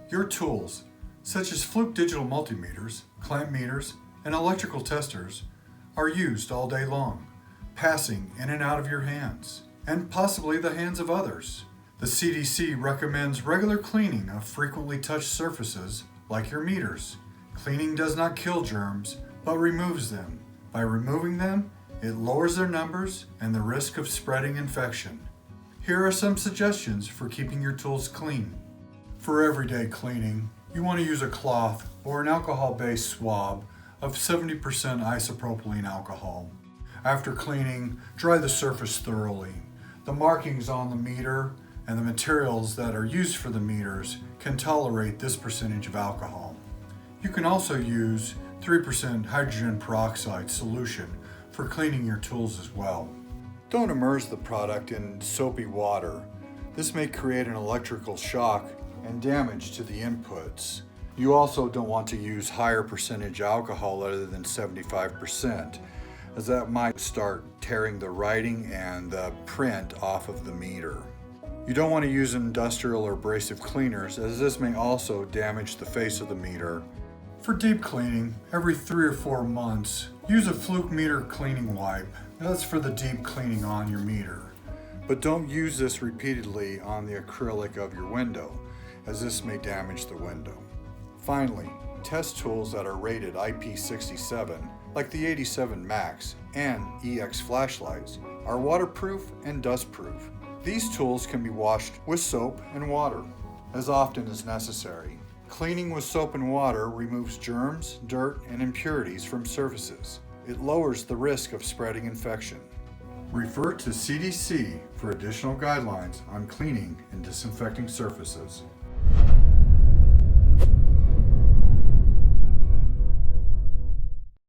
Your tools, such as Fluke digital multimeters, clamp meters, and electrical testers, are used all day long, passing in and out of your hands, and possibly the hands of others. The CDC recommends regular cleaning of frequently touched surfaces like your meters. Cleaning does not kill germs, but removes them. By removing them, it lowers their numbers and the risk of spreading infection. Here are some suggestions for keeping your tools clean. For everyday cleaning, you want to use a cloth or an alcohol-based swab of 70% isopropylene alcohol. After cleaning, dry the surface thoroughly. The markings on the meter and the materials that are used for the meters can tolerate this percentage of alcohol. You can also use 3% hydrogen peroxide solution for cleaning your tools as well. Don't immerse the product in soapy water. This may create an electrical shock and damage to the inputs. You also don't want to use higher percentage alcohol other than 75%, as that might start tearing the writing and the print off of the meter. You don't want to use industrial or abrasive cleaners, as this may also damage the face of the meter. For deep cleaning, every 3 or 4 months, use a Fluke meter cleaning wipe. That's for the deep cleaning on your meter. But don't use this repeatedly on the acrylic of your window, as this may damage the window. Finally, test tools that are rated IP67, like the 87 Max and EX flashlights, are waterproof and dustproof. These tools can be washed with soap and water as often as necessary. Cleaning with soap and water removes germs, dirt, and impurities from surfaces. It lowers the risk of spreading infection. Refer to CDC for additional guidelines on cleaning and disinfecting surfaces.